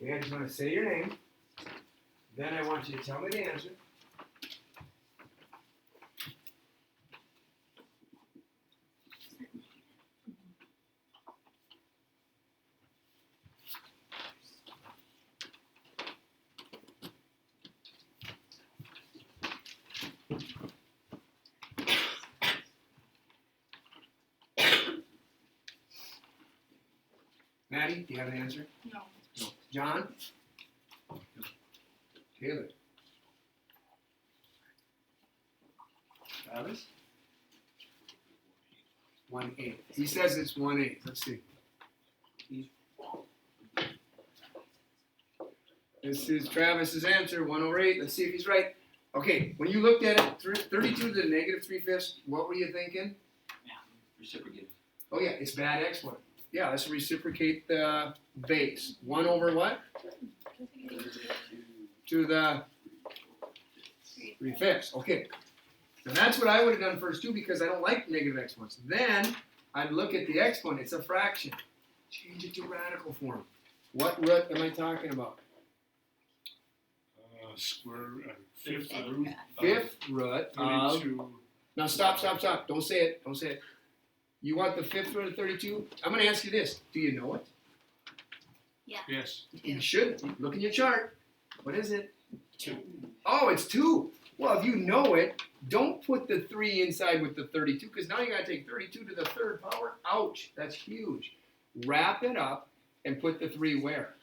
Okay, I just want to say your name. Then I want you to tell me the answer. Maddie, do you have an answer? No. No. John? Taylor? Travis? 1-8. He says it's 1-8. Let's see. This is Travis's answer, 1/8. Let's see if he's right. Okay, when you looked at it, 32 to the negative 3/5, what were you thinking? Yeah, reciprocate. Oh yeah, it's bad exponent. Yeah, let's reciprocate the base. 1 over what? To the 3/5. Okay. And that's what I would have done first too, because I don't like negative exponents. Then I'd look at the exponent. It's a fraction. Change it to radical form. What root am I talking about? Fifth root. Fifth root of. 32. Now stop. Don't say it. You want the fifth root of 32? I'm going to ask you this. Do you know it? Yes. You should. Look in your chart. What is it? 2. Oh, it's 2. Well, if you know it, don't put the 3 inside with the 32, because now you got to take 32 to the third power. Ouch, that's huge. Wrap it up and put the 3 where?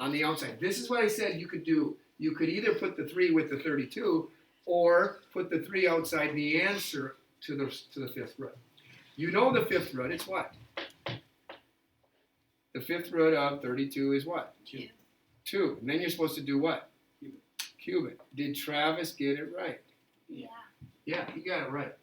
On the outside. This is what I said you could do. You could either put the 3 with the 32 or put the 3 outside the answer to the fifth root. You know the fifth root, it's what? The fifth root of 32 is what? 2. And then you're supposed to do what? Cube it. Did Travis get it right? Yeah, he got it right.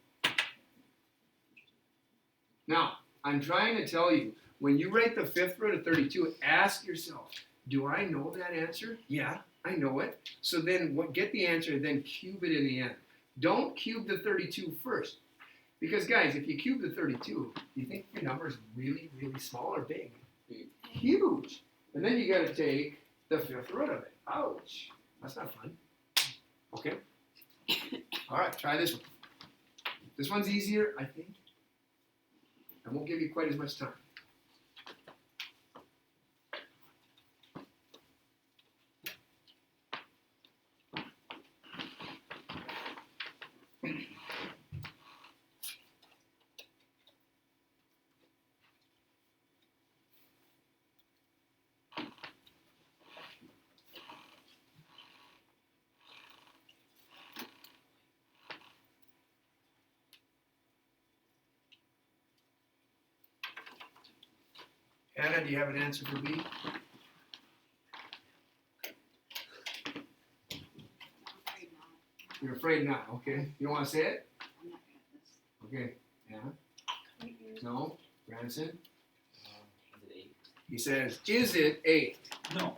Now, I'm trying to tell you, when you write the fifth root of 32, ask yourself, do I know that answer? Yeah, I know it. So then get the answer and then cube it in the end. Don't cube the 32 first. Because guys, if you cube the 32, do you think your number is really, really small or big? Huge. And then you got to take the fifth root of it. Ouch. That's not fun. Okay. All right, try this one. This one's easier, I think. I won't give you quite as much time. Anna, do you have an answer for B? You're afraid not, okay. You don't want to say it? Okay, Anna? No? Branson? He says, is it 8? No.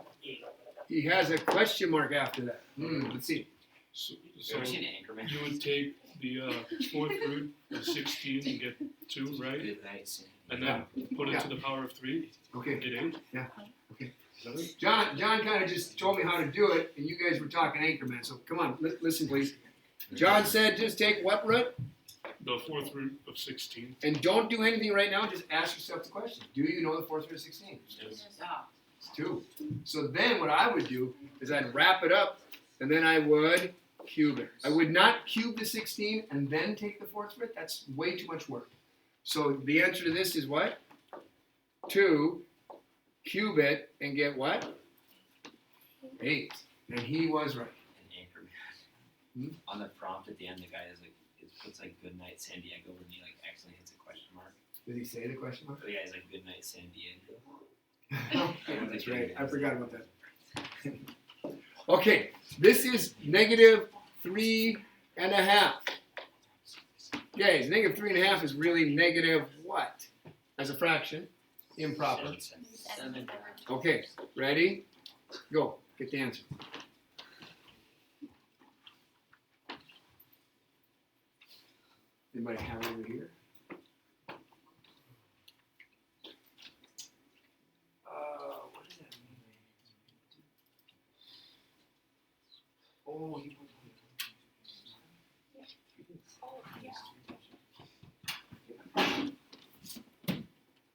He has a question mark after that. Let's see. So Ever seen Anchorman? you would take the fourth root of 16 and get 2, right? And then put it to the power of 3 Okay. and get 8. Yeah. Okay. Is that it? John kind of just told me how to do it, and you guys were talking Anchorman, so come on, listen please. John said just take what root? The fourth root of 16. And don't do anything right now, just ask yourself the question. Do you know the fourth root of 16? Yes. It's 2. So then what I would do is I'd wrap it up, and then I would cube it. I would not cube the 16 and then take the fourth root. That's way too much work. So the answer to this is what? 2, cube it, and get what? 8. And he was right. An Anchorman. On the prompt at the end, the guy is like, puts like "Good night, San Diego," and he like accidentally hits a question mark. Did he say the question mark? The guy's like, "Good night, San Diego." Yeah, that's right. I forgot about that. Okay, this is negative 3.5. Guys, negative 3.5 is really negative what? As a fraction? Improper. 7. Okay, ready? Go. Get the answer. Anybody have it over here? What does that mean?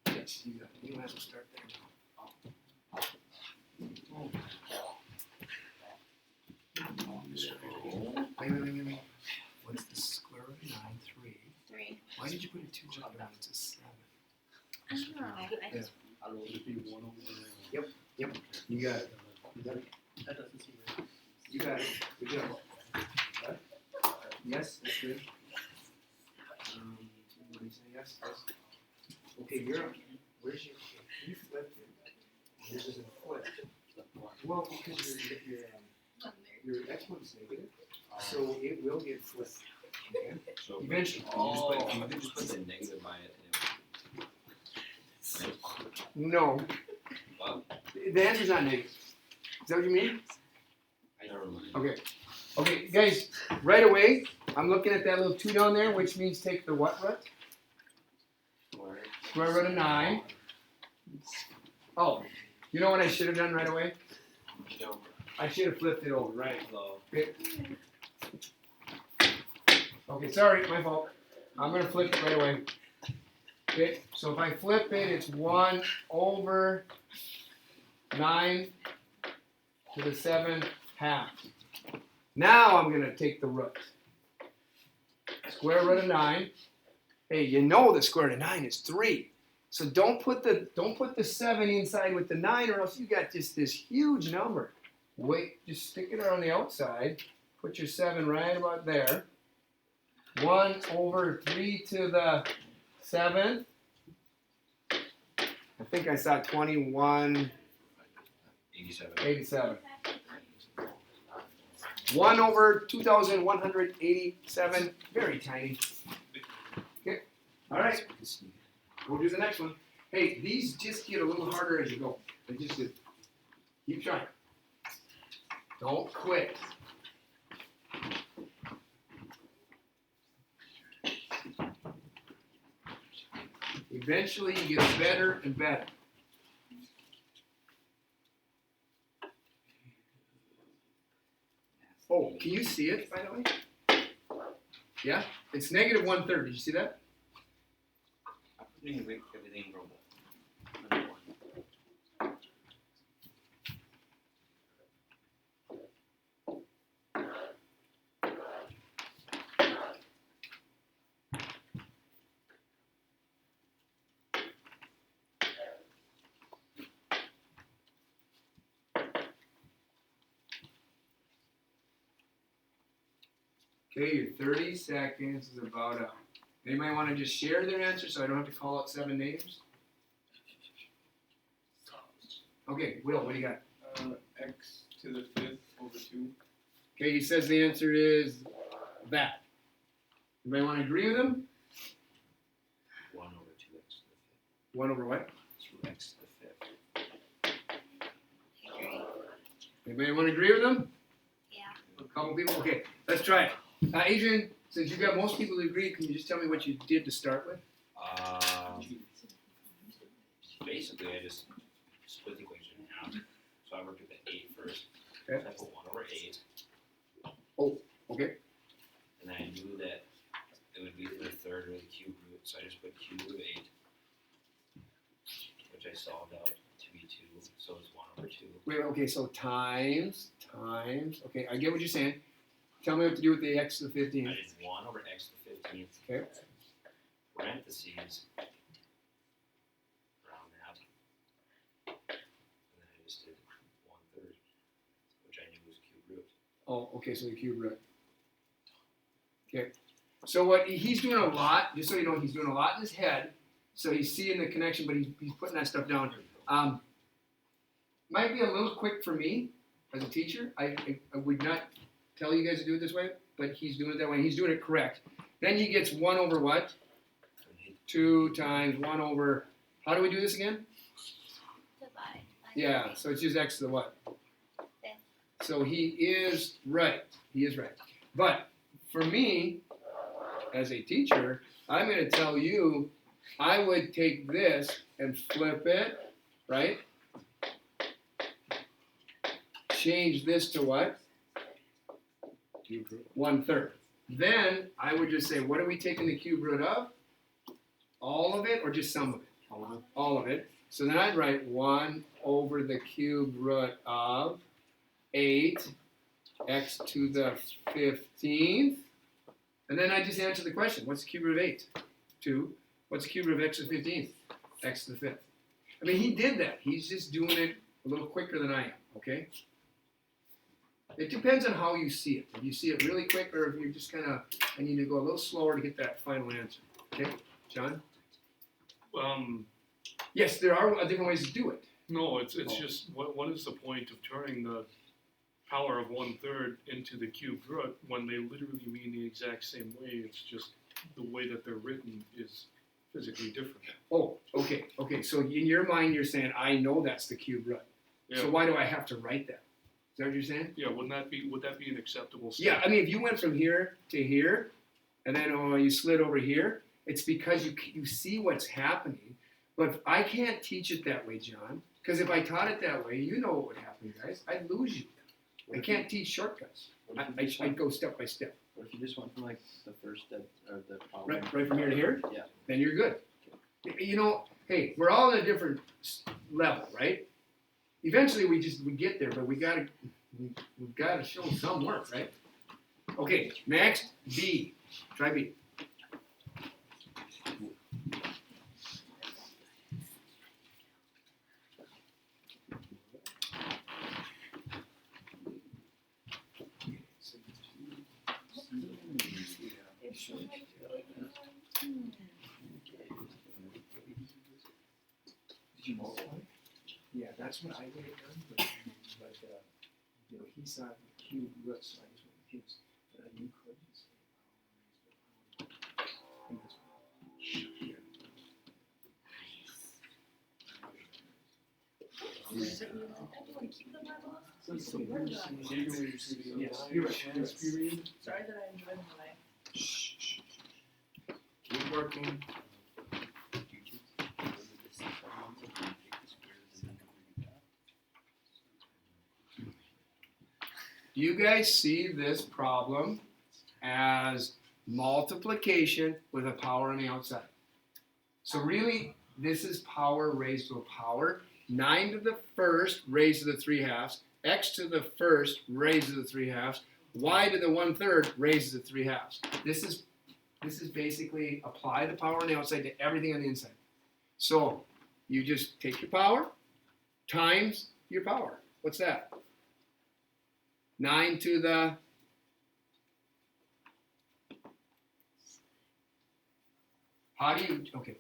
Yes, you got it. You have to start there now. Wait. What's the square root of 9? 3. 3. Why did you put a 2 up there when it's a 7? I don't know. I just It'd be 1 over. You got it. That doesn't seem right. You got it. Good job. Yes, that's good. What do you say? Yes. Okay, you're up. Where's your? Okay, you flipped it. This isn't flipped. Well, because your exponent's negative, so it will get flipped. Okay. So Eventually. you just put the negative by it. And No. Well, The answer's not negative. Is that what you mean? never mind. Okay. Okay, guys, right away, I'm looking at that little 2 down there, which means take the what root? Square root of 9. Oh, you know what I should have done right away? I should have flipped it over, right? Okay. Okay, sorry, my fault. I'm going to flip it right away. Okay, so if I flip it, it's 1 over 9 to the 7th half. Now I'm going to take the root. Square root of 9. Hey, you know the square root of 9 is 3. So don't put the 7 inside with the 9, or else you got just this huge number. Wait, just stick it on the outside. Put your 7 right about there. 1 over 3 to the 7th. I think I saw 21. 87. 1 over 2,187. Very tiny. Okay. All right. We'll do the next one. Hey, these just get a little harder as you go. They just do. Keep trying. Don't quit. Eventually, you get better and better. Oh, can you see it, by the way? Yeah? It's negative 1/3. Did you see that? I'm putting everything from Okay, your 30 seconds is about up. Anybody want to just share their answer so I don't have to call out 7 names? Okay, Will, what do you got? X to the 5th over 2. Okay, he says the answer is that. Anybody want to agree with him? 1 over 2x to the 5th. 1 over what? 2x to the 5th. Anybody want to agree with him? Yeah. A couple people? Okay, let's try it. Adrian, since you got most people to agree, can you just tell me what you did to start with? Basically, I just split the equation in half. So I worked with the 8 first. Okay. So I put 1 over 8. Oh, okay. And then I knew that it would be the third or the cube root, so I just put cube root of 8, which I solved out to be 2, so it's 1 over 2. Wait, okay, so times. Okay, I get what you're saying. Tell me what to do with the x to the 15th. I did 1 over x to the 15th. Okay. Parentheses. Around that. And then I just did 1/3, which I knew was cube root. Oh, okay, so the cube root. Okay. So what he's doing a lot, just so you know, he's doing a lot in his head. So he's seeing the connection, but he's putting that stuff down. Might be a little quick for me as a teacher. I would not tell you guys to do it this way, but he's doing it that way. He's doing it correct. Then he gets 1 over what? 2 times 1 over, how do we do this again? Divide. Yeah, so it's just x to the what? 5th. So he is right. He is right. But for me, as a teacher, I'm going to tell you, I would take this and flip it, right? Change this to what? 1/3. Then I would just say, what are we taking the cube root of? All of it or just some of it? All of it. So then I'd write 1 over the cube root of 8 x to the 15th. And then I just answer the question. What's the cube root of 8? 2. What's the cube root of x to the 15th? X to the 5th. I mean, he did that. He's just doing it a little quicker than I am, okay? It depends on how you see it. If you see it really quick or if you're just kind of, I need to go a little slower to get that final answer. Okay, John? Yes, there are different ways to do it. No, it's just what is the point of turning the power of 1/3 into the cubed root when they literally mean the exact same way? It's just the way that they're written is physically different. Oh, okay. So in your mind, you're saying, I know that's the cube root. Yeah. So why do I have to write that? Is that what you're saying? Yeah, would that be an acceptable step? Yeah, I mean, if you went from here to here, and then you slid over here, it's because you see what's happening. But I can't teach it that way, John, because if I taught it that way, you know what would happen, guys. I'd lose you. I can't teach shortcuts. I'd go step by step. What if you just went from like the first step or the power? Right from here to here? Yeah. Then you're good. You know, hey, we're all at a different level, right? Eventually we get there, but we've got to show some work, right? Okay, next, B. Try B. Did you multiply? Yeah, that's what I would have done, but you know, he saw the cube root, so I just went with his. But you could just say power raised to the power. Yes, you're right. Sorry that I enjoyed my life. Shh. Keep working. Do you guys see this problem as multiplication with a power on the outside? So really, this is power raised to a power. 9 to the first raised to the 3/2, x to the first raised to the 3/2, y to the 1/3 raised to the 3/2. This is basically apply the power on the outside to everything on the inside. So you just take your power times your power. What's that? 9 to the how do you okay?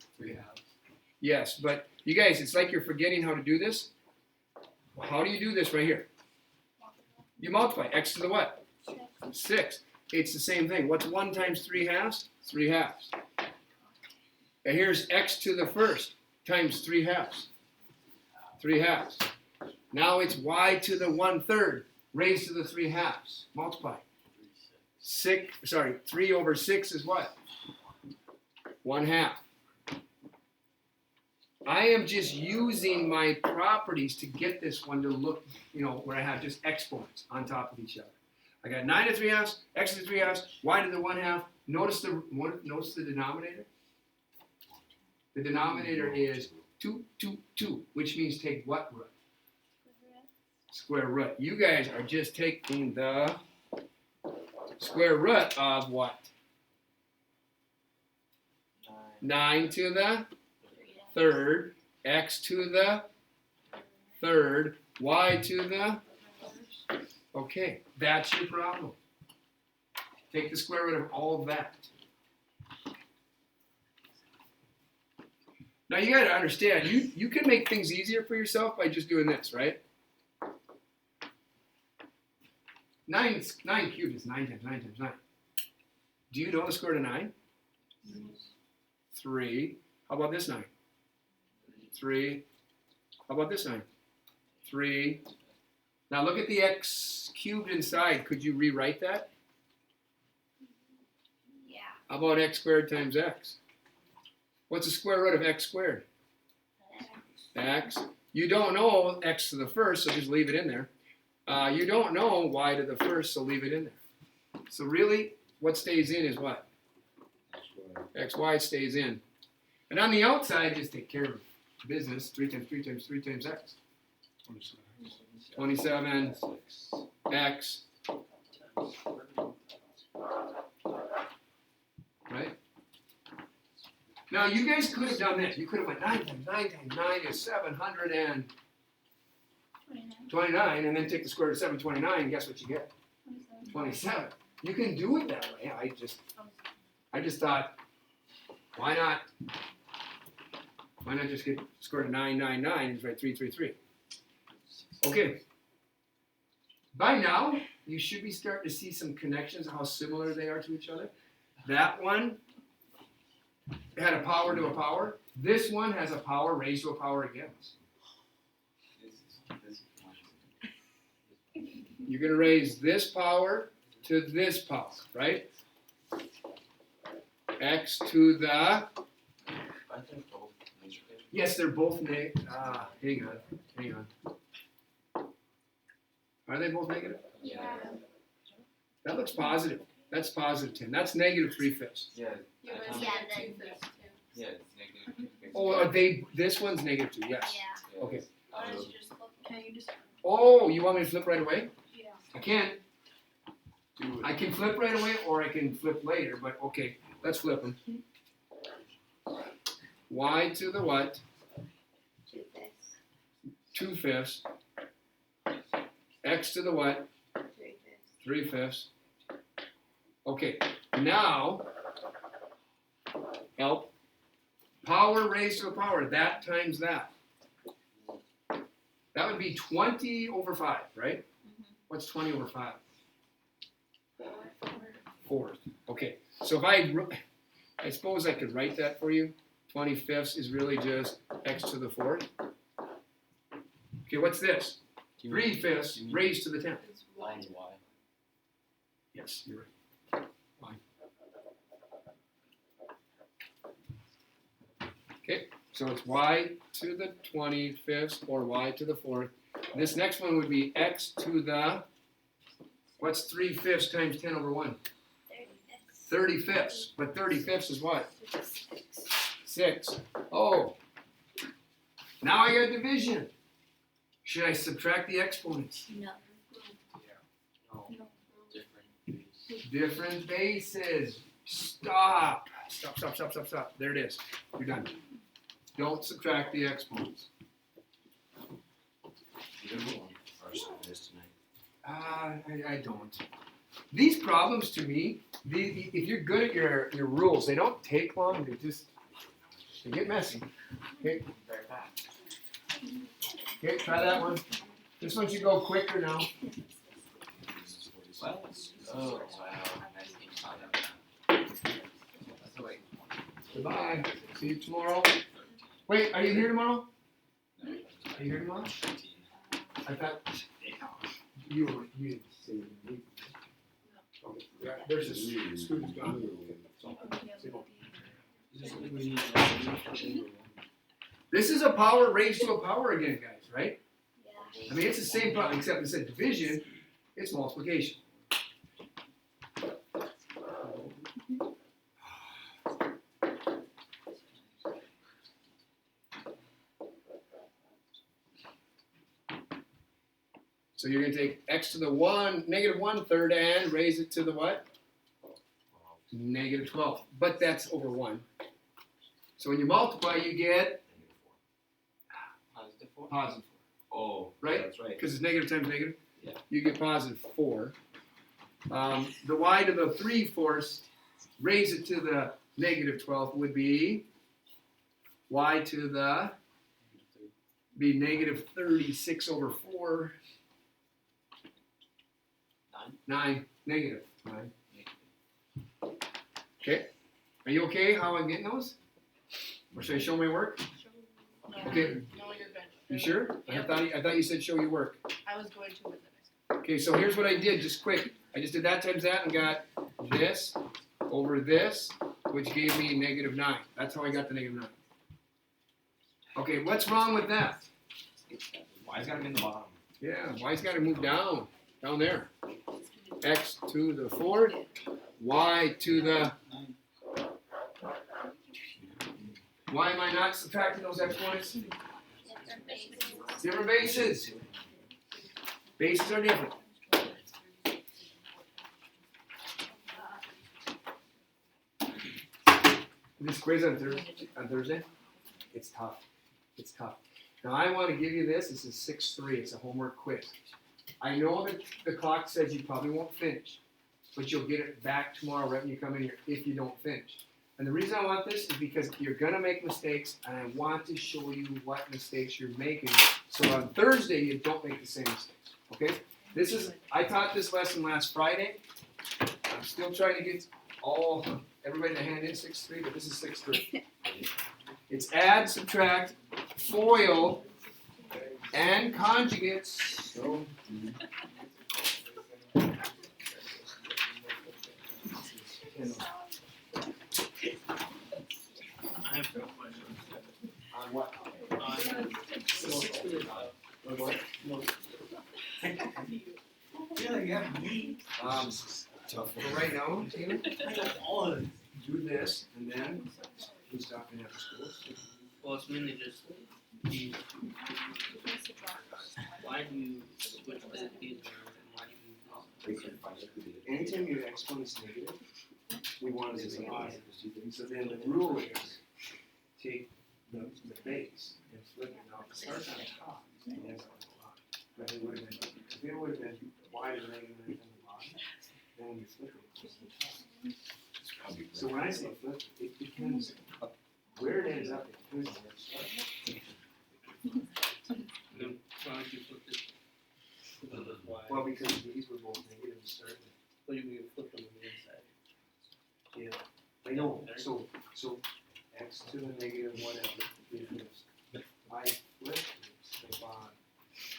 Yes, but you guys, it's like you're forgetting how to do this. How do you do this right here? You multiply x to the what? 6. It's the same thing. What's 1 times 3/2? 3/2. And here's x to the first times 3/2. 3/2. Now it's y to the 1/3 raised to the 3/2. Multiply. 3 over 6 is what? 1/2. I am just using my properties to get this one to look, you know, where I have just exponents on top of each other. I got 9 to 3/2, x to the 3/2, y to the 1/2. Notice the denominator. The denominator is 2, 2, 2, which means take what root? Square root. You guys are just taking the square root of what? 9 to the 3rd, x to the 3rd, y to the... Okay, that's your problem. Take the square root of all of that. Now you got to understand, you can make things easier for yourself by just doing this, right? 9 cubed is 9 times 9 times 9. Do you know the square root of 9? 3. How about this 9? 3. How about this 9? 3. Now look at the x cubed inside. Could you rewrite that? Yeah. How about x squared times x? What's the square root of x squared? X. You don't know x to the first, so just leave it in there. You don't know y to the first, so leave it in there. So really, what stays in is what? XY stays in. And on the outside, just take care of business. 3 times 3 times 3 times X. 27 X. Right? Now you guys could have done this. You could have went 9 times 9 times 9 is 729, and then take the square root of 729, and guess what you get? 27. You can do it that way. I just thought, why not just get square root of 999 and just write 333? Okay. By now, you should be starting to see some connections, how similar they are to each other. That one had a power to a power. This one has a power raised to a power against. You're going to raise this power to this power, right? X to the... Yes, they're both negative. Hang on. Are they both negative? Yeah. That looks positive. That's positive 10. That's negative 3/5. Yeah. Yeah, then Yeah, it's negative. Oh, are they? This one's negative 2. Yes. yeah. Okay. Can you just? Oh, you want me to flip right away? Yeah. I can. I can flip right away, or I can flip later. But okay, let's flip them. Y to the what? 2/5. X to the what? 3/5. Okay, now, help. Power raised to a power, that times that. That would be 20 over 5, right? What's 20 over 5? 4. Okay, so if I suppose I could write that for you. 20/5 is really just x to the 4th. Okay, what's this? 3/5 raised to the 10th. Line's Y. Yes, you're right. Fine. Okay, so it's y to the 25th or y to the 4th. This next one would be x to the, what's 3/5 times 10 over 1? 35ths. But 35ths is what? 6. Oh. Now I got division. Should I subtract the exponents? No. Different bases. Stop. There it is. You're done. Don't subtract the exponents. I don't. These problems to me, if you're good at your rules, they don't take long. They get messy. Okay. Okay, try that one. This one should go quicker now. Oh, wow. Goodbye. See you tomorrow. Wait, are you here tomorrow? Are you here tomorrow? I thought you didn't say you didn't. Okay, yeah, there's this student's gone. This is a power raised to a power again, guys, right? Yeah. I mean, it's the same problem, except instead of division, it's multiplication. So you're going to take x to the negative 1/3 and raise it to the what? Negative 12. But that's over 1. So when you multiply, you get Positive 4? positive 4. Oh, Right? Yeah, that's right. Because it's negative times negative. Yeah. You get positive 4. The y to the 3/4, raise it to the negative 12 would be y to the be negative 36 over 4. 9. Negative 9. Okay. Are you okay how I'm getting those? Or should I show my work? Okay. No, you're good. You sure? I thought you said show your work. I was going to with it. Okay, so here's what I did, just quick. I just did that times that and got this over this, which gave me negative 9. That's how I got the negative 9. Okay, what's wrong with that? Y's gotta be in the bottom. Yeah, y's got to move down there. X to the 4th y to the. Why am I not subtracting those exponents? Different bases. Different bases. Bases are different. This quiz on Thursday, it's tough. It's tough. Now I want to give you this. This is 6-3. It's a homework quiz. I know that the clock says you probably won't finish, but you'll get it back tomorrow right when you come in here if you don't finish. And the reason I want this is because you're gonna make mistakes, and I want to show you what mistakes you're making. So on Thursday you don't make the same mistakes. Okay? I taught this lesson last Friday. I'm still trying to get everybody to hand in 6-3, but this is 6-3. It's add, subtract, FOIL, and conjugates. So, I have no question. on what? On what? Tough. For right now, Tina, do this, and then we stop in after school. Well, it's mainly just the, why do you switch these around and why do you Anytime your exponent is negative, we want it to be positive. So then the rule is take the base and flip it. Now, if it starts on top, and that's on the bottom. But it would have been, if it would have been wider than the bottom, then when you flip it, it goes to the top. So when I say flip, it depends where it ends up, it depends on where it starts. then why don't you flip this? Why? Well, because these were both negative to start with. Well, you can flip them on the inside. Yeah, I know, so x to the negative whatever, three fifths. I flip the bottom,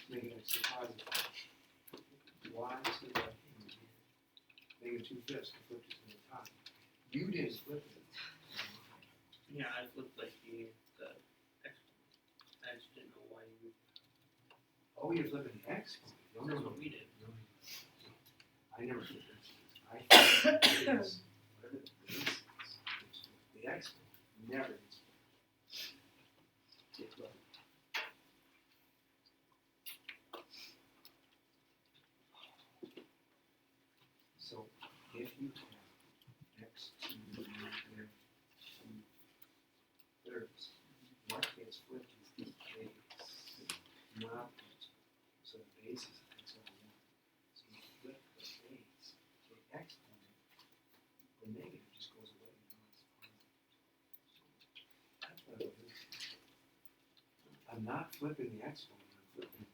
negative to positive. Y to the negative 2/5, I flipped it to the top. You didn't flip it. Yeah, I flipped like the exponent. I just didn't know why you. Oh, you're flipping the x? No, That's what we did. I never flipped it. I flipped it as whatever the base is. The x never gets flipped. So if you have x to the negative 2/3, what gets flipped is the base, not the exponent. So the base is x over 1. So you flip the base, the exponent, the negative just goes away. That's what it is. I'm not flipping the exponent, I'm flipping